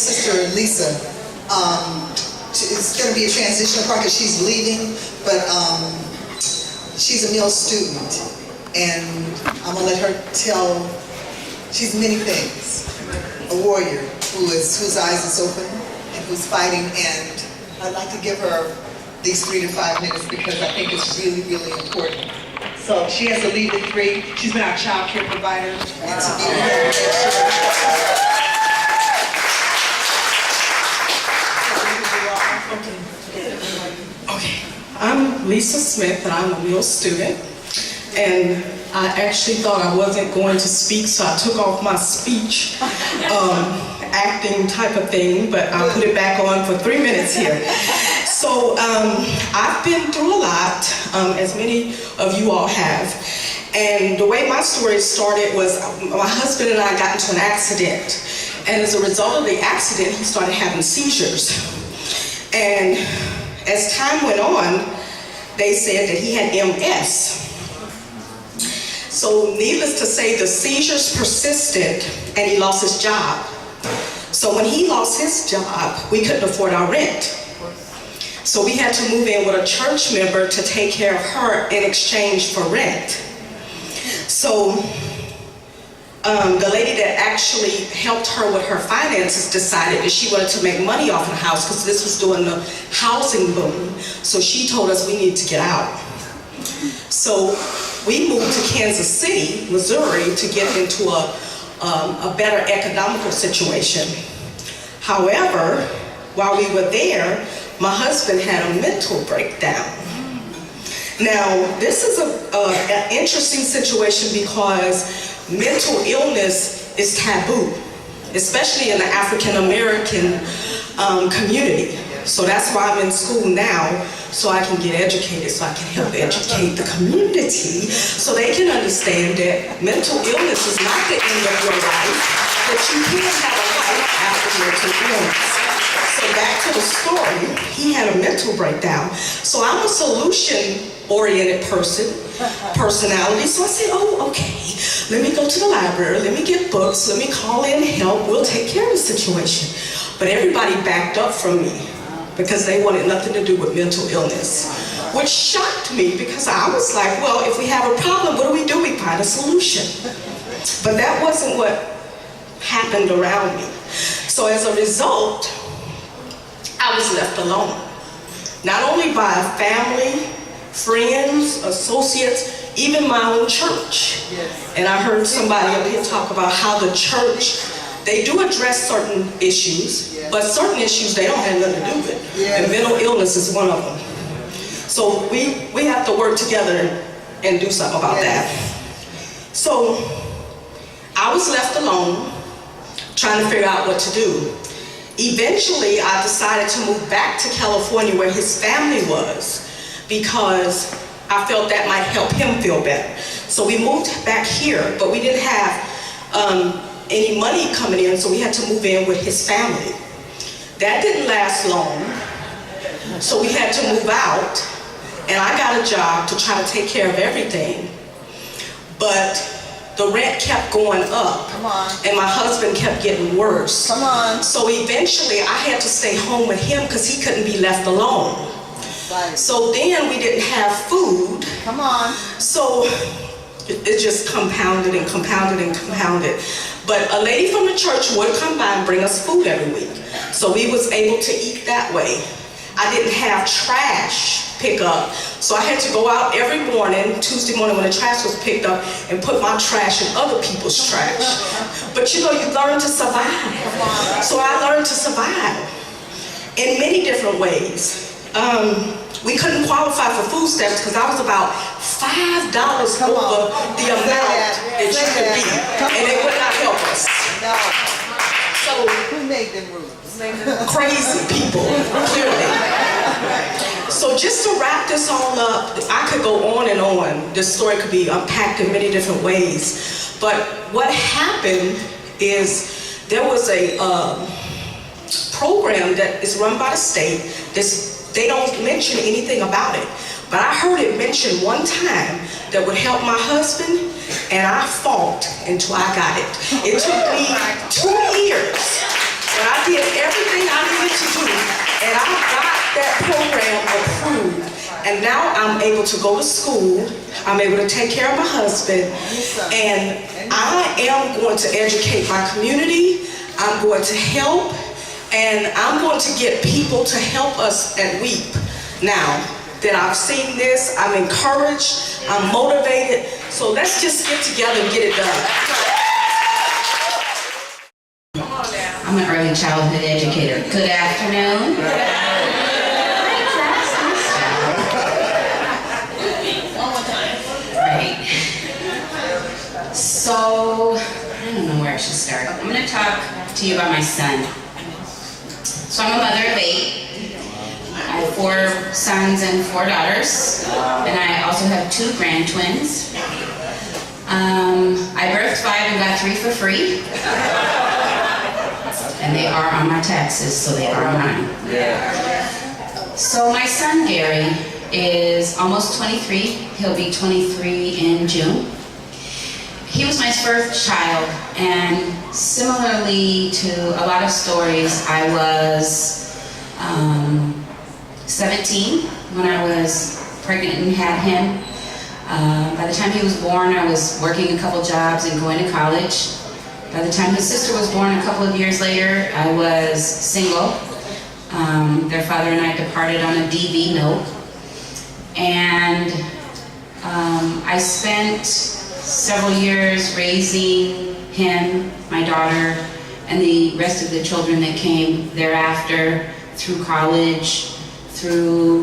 sister Lisa. It's going to be a transitional part because she's leaving, but she's a Mill student, and I'm going to let her tell. She's many things. A warrior whose eyes is open and who's fighting, and I'd like to give her these 3 to 5 minutes because I think it's really, really important. So she has to leave at 3. She's been our child care provider. And to be Okay, I'm Lisa Smith, and I'm a Mill student. And I actually thought I wasn't going to speak, so I took off my speech acting type of thing, but I'll put it back on for 3 minutes here. So I've been through a lot, as many of you all have. And the way my story started was my husband and I got into an accident. And as a result of the accident, he started having seizures. And as time went on, they said that he had MS. So needless to say, the seizures persisted and he lost his job. So when he lost his job, we couldn't afford our rent. So we had to move in with a church member to take care of her in exchange for rent. So the lady that actually helped her with her finances decided that she wanted to make money off the house because this was during the housing boom. So she told us we need to get out. So we moved to Kansas City, Missouri, to get into a better economical situation. However, while we were there, my husband had a mental breakdown. Now, this is an interesting situation because mental illness is taboo, especially in the African American community. So that's why I'm in school now, so I can get educated, so I can help educate the community, so they can understand that mental illness is not the end of your life, that you can have a life after mental illness. So back to the story, he had a mental breakdown. So I'm a solution-oriented personality, so I said, oh, okay, let me go to the library, let me get books, let me call in help, we'll take care of the situation. But everybody backed up from me, because they wanted nothing to do with mental illness, which shocked me because I was like, well, if we have a problem, what do? We find a solution. But that wasn't what happened around me. So as a result, I was left alone. Not only by family, friends, associates, even my own church. Yes. And I heard somebody up here talk about how the church, they do address certain issues, but certain issues they don't have nothing to do with. And mental illness is one of them. So we have to work together and do something about that. So I was left alone, trying to figure out what to do. Eventually, I decided to move back to California where his family was, because I felt that might help him feel better. So we moved back here, but we didn't have any money coming in, so we had to move in with his family. That didn't last long, so we had to move out, and I got a job to try to take care of everything, but the rent kept going up, and my husband kept getting worse. So eventually I had to stay home with him because he couldn't be left alone. So then we didn't have food. So it just compounded and compounded and compounded. But a lady from the church would come by and bring us food every week. So we was able to eat that way. I didn't have trash pickup, so I had to go out every morning, Tuesday morning when the trash was picked up, and put my trash in other people's trash. But you know, you learn to survive. So I learned to survive in many different ways. We couldn't qualify for food stamps because I was about $5 over the amount that you could be, and it would not help us. So who made them rules? Crazy people, clearly. So just to wrap this all up, I could go on and on. This story could be unpacked in many different ways. But what happened is there was a program that is run by the state. They don't mention anything about it. But I heard it mentioned one time that would help my husband, and I fought until I got it. It took me 2 years. But I did And now I'm able to go to school, I'm able to take care of my husband, and I am going to educate my community, I'm going to help, and I'm going to get people to help us at WEEP. Now that I've seen this, I'm encouraged, I'm motivated, so let's just get together and get it done. I'm an early childhood educator. Good afternoon. Hi, class. Right. So, I don't know where I should start. I'm going to talk to you about my son. So I'm a mother of 8. I have 4 sons and 4 daughters. And I also have 2 grand twins. I birthed 5 and got 3 for free. And they are on my taxes, so they are mine. So my son Gary is almost 23. He'll be 23 in June. He was my first child, and similarly to a lot of stories, I was 17 when I was pregnant and had him. By the time he was born, I was working a couple jobs and going to college. By the time his sister was born a couple of years later, I was single. Their father and I departed on a DV note. And I spent several years raising him, my daughter, and the rest of the children that came thereafter through college, through